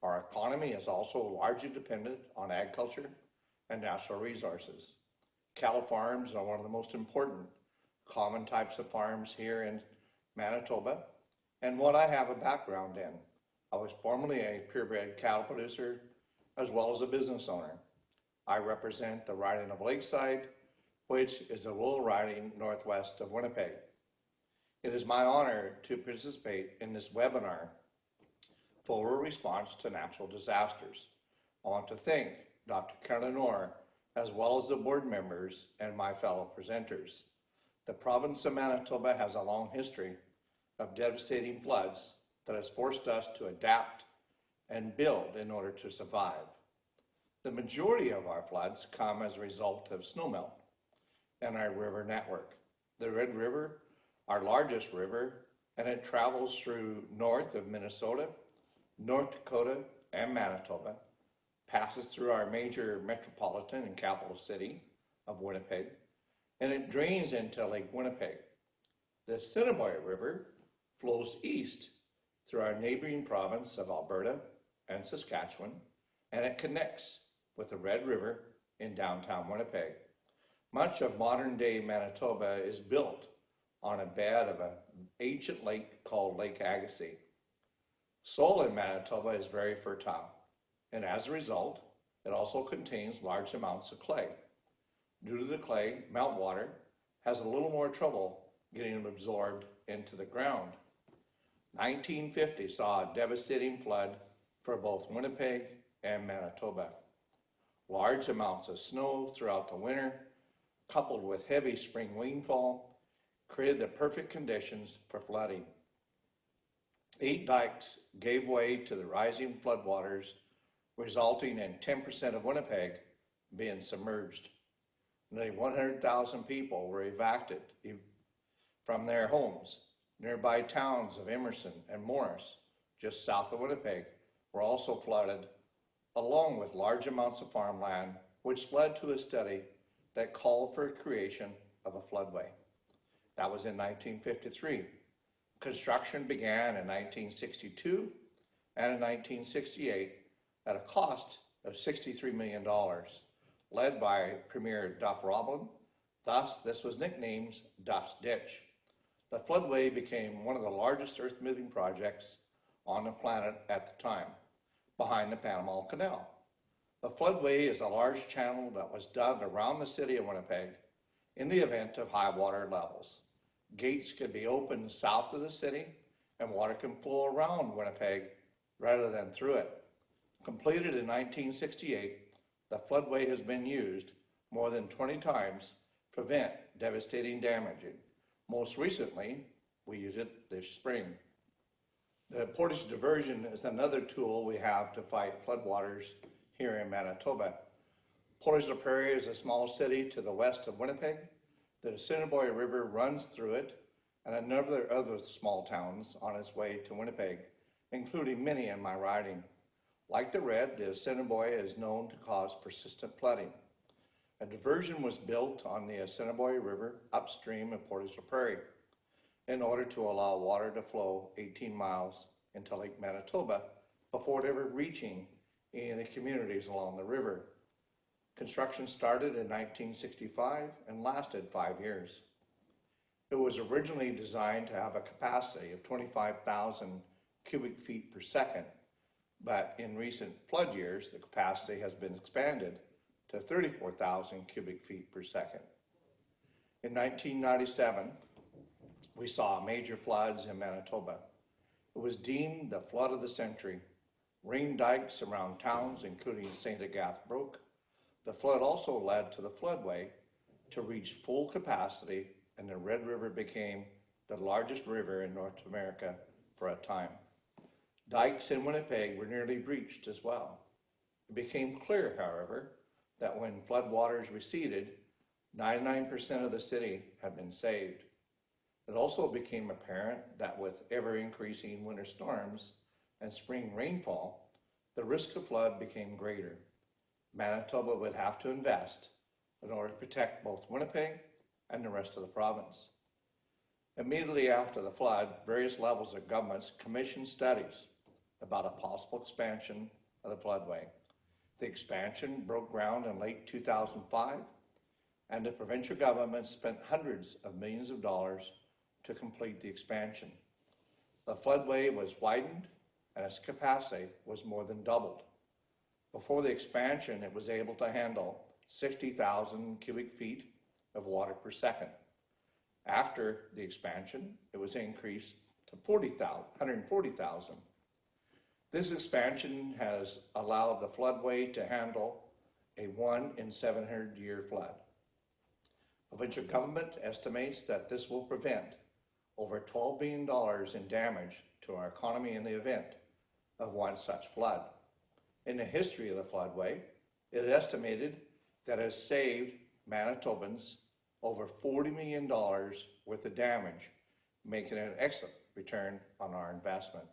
Our economy is also largely dependent on agriculture and natural resources. Cattle farms are one of the most important common types of farms here in Manitoba, and what I have a background in. I was formerly a purebred cattle producer as well as a business owner. I represent the riding of Lakeside, which is a rural riding northwest of Winnipeg. It is my honor to participate in this webinar for a response to natural disasters. I want to thank Dr. Carolyn Orr, as well as the board members and my fellow presenters. The province of Manitoba has a long history of devastating floods that has forced us to adapt and build in order to survive. The majority of our floods come as a result of snowmelt and our river network. The Red River, our largest river, and it travels through north of Minnesota, North Dakota, and Manitoba, passes through our major metropolitan and capital city of Winnipeg, and it drains into Lake Winnipeg. The Assiniboia River flows east through our neighboring province of Alberta and Saskatchewan, and it connects with the Red River in downtown Winnipeg. Much of modern-day Manitoba is built on a bed of an ancient lake called Lake Agassiz. Soil in Manitoba is very fertile, and as a result, it also contains large amounts of clay. Due to the clay, meltwater has a little more trouble getting absorbed into the ground. 1950 saw a devastating flood for both Winnipeg and Manitoba. Large amounts of snow throughout the winter, coupled with heavy spring rainfall, created the perfect conditions for flooding. 8 dikes gave way to the rising floodwaters, resulting in 10% of Winnipeg being submerged. Nearly 100,000 people were evacuated from their homes. Nearby towns of Emerson and Morris, just south of Winnipeg, were also flooded, along with large amounts of farmland, which led to a study that called for the creation of a floodway. That was in 1953. Construction began in 1962 and in 1968 at a cost of $63 million, led by Premier Duff Roblin. Thus, this was nicknamed Duff's Ditch. The floodway became one of the largest earth-moving projects on the planet at the time, behind the Panama Canal. The floodway is a large channel that was dug around the city of Winnipeg in the event of high water levels. Gates could be opened south of the city, and water can flow around Winnipeg rather than through it. Completed in 1968, the floodway has been used more than 20 times to prevent devastating damage. Most recently, we use it this spring. The Portage Diversion is another tool we have to fight floodwaters here in Manitoba. Portage Prairie is a small city to the west of Winnipeg. The Assiniboia River runs through it, and a number of other small towns on its way to Winnipeg, including many in my riding. Like the Red, the Assiniboia is known to cause persistent flooding. A diversion was built on the Assiniboia River upstream of Portage Prairie in order to allow water to flow 18 miles into Lake Manitoba before ever reaching any of the communities along the river. Construction started in 1965 and lasted 5 years. It was originally designed to have a capacity of 25,000 cubic feet per second, but in recent flood years, the capacity has been expanded to 34,000 cubic feet per second. In 1997, we saw major floods in Manitoba. It was deemed the flood of the century. Rain dikes around towns, including St. Agathe, broke. The flood also led to the floodway to reach full capacity, and the Red River became the largest river in North America for a time. Dikes in Winnipeg were nearly breached as well. It became clear, however, that when floodwaters receded, 99% of the city had been saved. It also became apparent that with ever-increasing winter storms and spring rainfall, the risk of flood became greater. Manitoba would have to invest in order to protect both Winnipeg and the rest of the province. Immediately after the flood, various levels of governments commissioned studies about a possible expansion of the floodway. The expansion broke ground in late 2005, and the provincial government spent hundreds of millions of dollars to complete the expansion. The floodway was widened, and its capacity was more than doubled. Before the expansion, it was able to handle 60,000 cubic feet of water per second. After the expansion, it was increased to 140,000. This expansion has allowed the floodway to handle a 1 in 700 year flood. Provincial government estimates that this will prevent over $12 billion in damage to our economy in the event of one such flood. In the history of the floodway, it is estimated that it has saved Manitobans over $40 million worth of damage, making it an excellent return on our investment.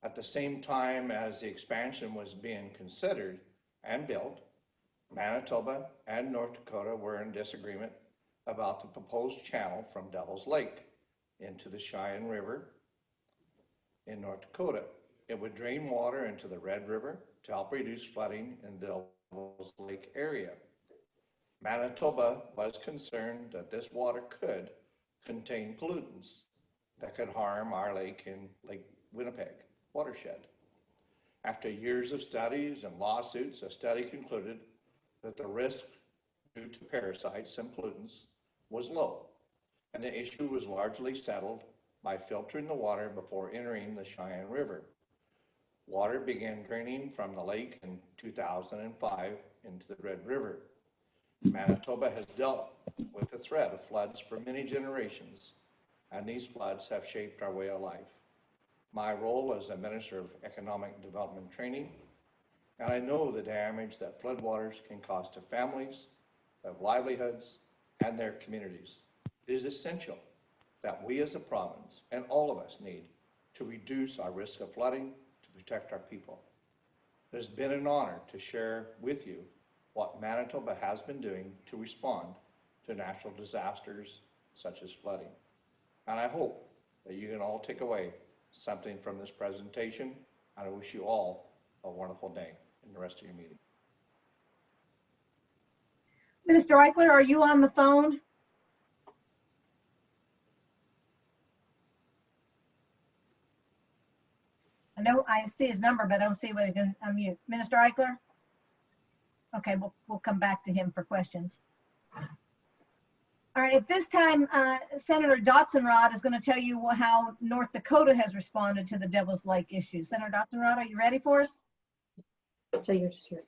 At the same time as the expansion was being considered and built, Manitoba and North Dakota were in disagreement about the proposed channel from Devil's Lake into the Cheyenne River in North Dakota. It would drain water into the Red River to help reduce flooding in the Devil's Lake area. Manitoba was concerned that this water could contain pollutants that could harm our lake in Lake Winnipeg. watershed. After years of studies and lawsuits, a study concluded that the risk due to parasites and pollutants was low, and the issue was largely settled by filtering the water before entering the Cheyenne River. Water began draining from the lake in 2005 into the Red River. Manitoba has dealt with the threat of floods for many generations, and these floods have shaped our way of life. My role as a Minister of Economic Development Training, and I know the damage that floodwaters can cause to families, their livelihoods, and their communities. It is essential that we as a province, and all of us, need to reduce our risk of flooding to protect our people. It has been an honor to share with you what Manitoba has been doing to respond to natural disasters such as flooding. And I hope that you can all take away something from this presentation, and I wish you all a wonderful day in the rest of your meeting. Minister Eichler, are you on the phone? I know I see his number, but I don't see whether he can unmute. Minister Eichler? Okay, we'll come back to him for questions. All right, at this time, Senator Dotson-Rod is going to tell you how North Dakota has responded to the Devil's Lake issue. Senator Dotson-Rod, are you ready for us? So you're just here.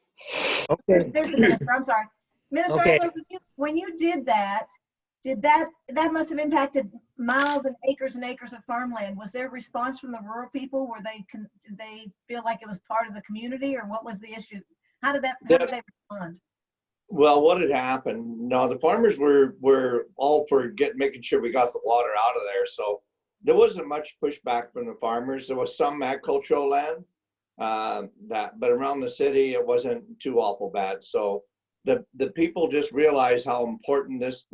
There's the minister, I'm sorry. Minister Okay. Eichler, when you did that must have impacted miles and acres of farmland. Was there a response from the rural people? Did they feel like it was part of the community, or what was the issue? How did they respond? Well, what had happened? No, the farmers were all for making sure we got the water out of there. So there wasn't much pushback from the farmers. There was some agricultural land, but around the city it wasn't too awful bad. So the people just realized how important this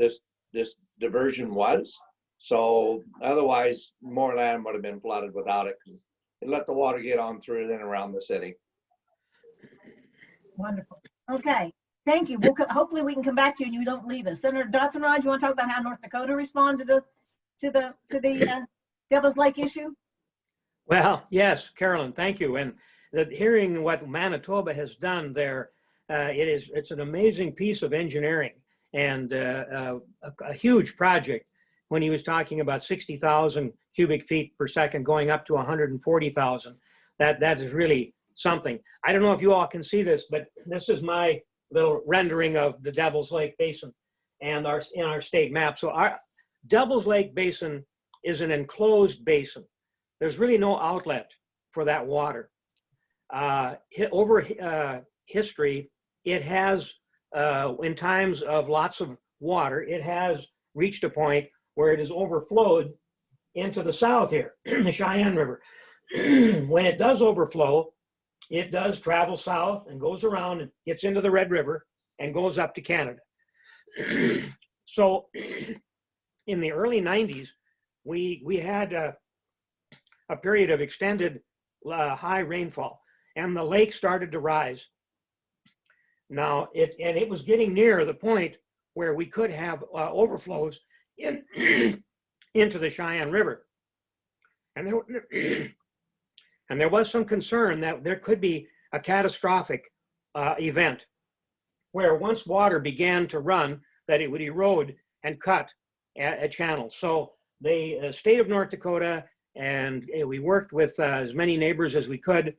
diversion was. So otherwise, more land would have been flooded without it, because it let the water get on through and around the city. Wonderful. Okay. Thank you. Hopefully we can come back to you and you don't leave us. Senator Dotson-Rod, you want to talk about how North Dakota responded to the Devil's Lake issue? Well, yes, Carolyn, thank you. And hearing what Manitoba has done there, it's an amazing piece of engineering and a huge project. When he was talking about 60,000 cubic feet per second going up to 140,000, that is really something. I don't know if you all can see this, but this is my little rendering of the Devil's Lake Basin and in our state map. So our Devil's Lake Basin is an enclosed basin. There's really no outlet for that water. Over history, it has, in times of lots of water, it has reached a point where it has overflowed into the south here, the Cheyenne River. When it does overflow, it does travel south and goes around and gets into the Red River and goes up to Canada. So in the early 90s, we had a period of extended high rainfall, and the lake started to rise. Now, it was getting near the point where we could have overflows into the Cheyenne River. And there was some concern that there could be a catastrophic event where once water began to run, that it would erode and cut a channel. So the state of North Dakota, and we worked with as many neighbors as we could,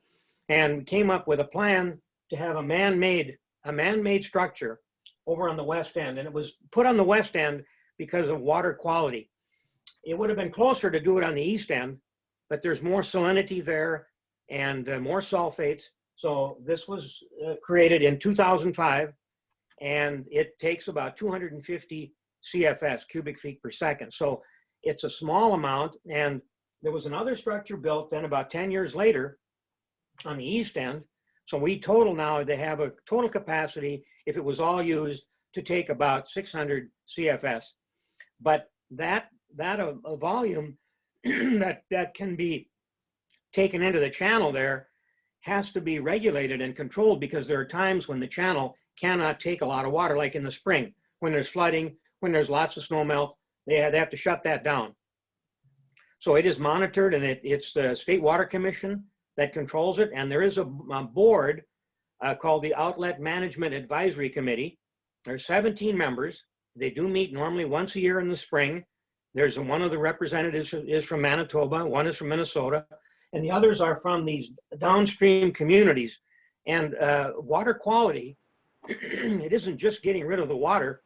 and came up with a plan to have a man-made structure over on the west end. And it was put on the west end because of water quality. It would have been closer to do it on the east end, but there's more salinity there and more sulfates. So this was created in 2005, and it takes about 250 CFS, cubic feet per second. So it's a small amount. And there was another structure built then about 10 years later on the east end. So they have a total capacity, if it was all used, to take about 600 CFS. But that a volume that can be taken into the channel there has to be regulated and controlled, because there are times when the channel cannot take a lot of water, like in the spring, when there's flooding, when there's lots of snow melt, they have to shut that down. So it is monitored, and it's the State Water Commission that controls it, and there is a board called the Outlet Management Advisory Committee. There's 17 members. They do meet normally once a year in the spring. There's one of the representatives is from Manitoba, one is from Minnesota, and the others are from these downstream communities. And water quality, it isn't just getting rid of the water.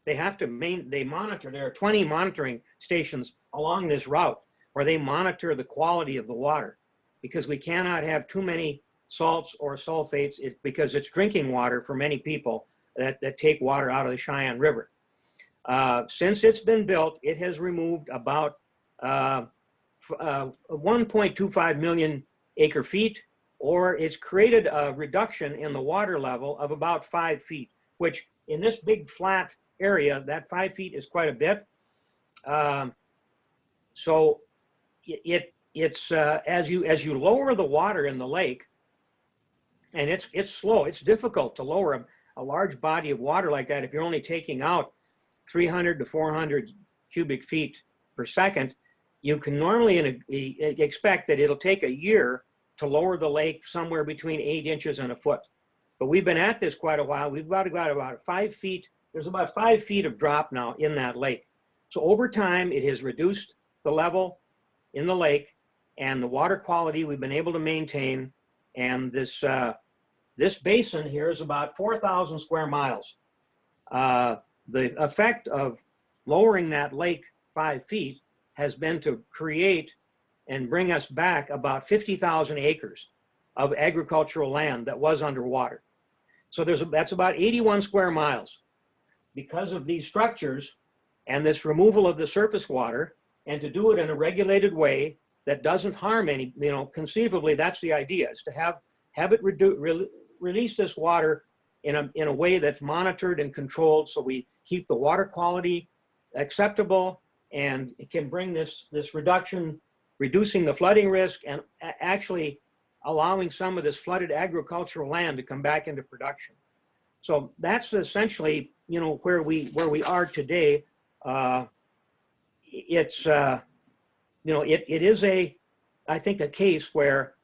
They have to they monitor. There are 20 monitoring stations along this route where they monitor the quality of the water, because we cannot have too many salts or sulfates because it's drinking water for many people that take water out of the Cheyenne River. Since it's been built, it has removed about 1.25 million acre feet, or it's created a reduction in the water level of about 5 feet, which in this big flat area, that 5 feet is quite a bit. So it's as you lower the water in the lake, and it's slow, it's difficult to lower a large body of water like that if you're only taking out 300 to 400 cubic feet per second. You can normally expect that it'll take a year to lower the lake somewhere between 8 inches and a foot. But we've been at this quite a while. We've got about 5 feet. There's about 5 feet of drop now in that lake. So over time, it has reduced the level in the lake, and the water quality we've been able to maintain. And this basin here is about 4,000 square miles. The effect of lowering that lake 5 feet has been to create and bring us back about 50,000 acres of agricultural land that was underwater. So that's about 81 square miles. Because of these structures and this removal of the surface water, and to do it in a regulated way that doesn't harm any, conceivably that's the idea, is to have it release this water in a way that's monitored and controlled, so we keep the water quality acceptable, and it can bring this reducing the flooding risk, and actually allowing some of this flooded agricultural land to come back into production. So that's essentially, where we are today. It is I think a case where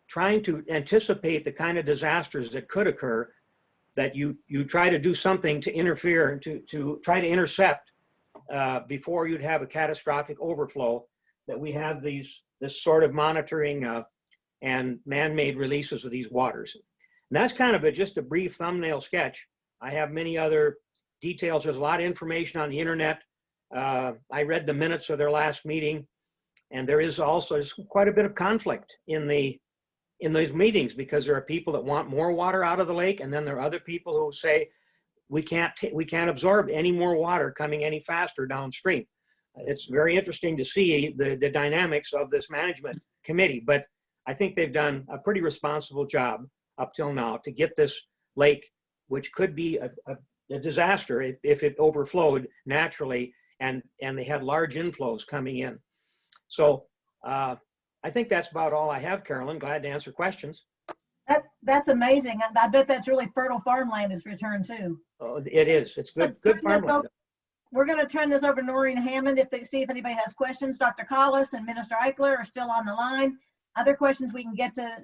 trying to anticipate the kind of disasters that could occur, that you try to do something to interfere, to try to intercept before you'd have a catastrophic overflow, that we have this sort of monitoring and man-made releases of these waters. And that's kind of just a brief thumbnail sketch. I have many other details. There's a lot of information on the internet. I read the minutes of their last meeting, and there is also quite a bit of conflict in those meetings, because there are people that want more water out of the lake, and then there are other people who say we can't absorb any more water coming any faster downstream. It's very interesting to see the dynamics of this management committee, but I think they've done a pretty responsible job up till now to get this lake, which could be a disaster if it overflowed naturally, and they had large inflows coming in. So I think that's about all I have, Carolyn. Glad to answer questions. That's amazing. I bet that's really fertile farmland is returned too. Oh, it is. It's good farmland. We're going to turn this over to Noreen Hammond see if anybody has questions. Dr. Collis and Minister Eichler are still on the line. Other questions we can get to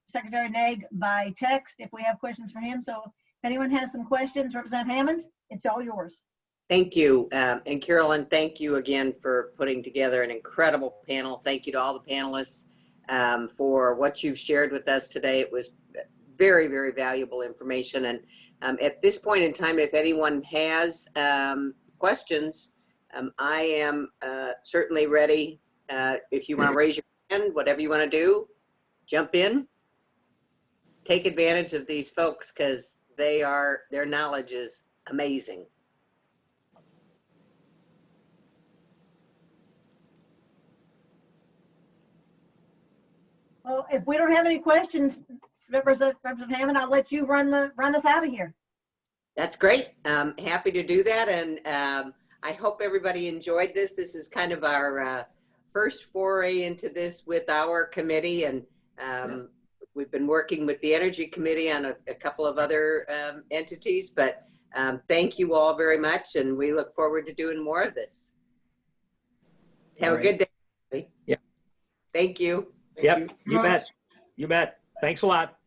Secretary Nag by text if we have questions for him. So if anyone has some questions, Representative Hammond, it's all yours. Thank you. And Carolyn, thank you again for putting together an incredible panel. Thank you to all the panelists for what you've shared with us today. It was very, very valuable information. And at this point in time, if anyone has questions, I am certainly ready. If you want to raise your hand, whatever you want to do, jump in. Take advantage of these folks, because their knowledge is amazing. Well, if we don't have any questions, Representative Hammond, I'll let you run us out of here. That's great. Happy to do that. And I hope everybody enjoyed this. This is kind of our first foray into this with our committee. And we've been working with the Energy Committee on a couple of other entities. But thank you all very much. And we look forward to doing more of this. Have a good day. Yeah. Thank you. Yep, you bet. You bet. Thanks a lot.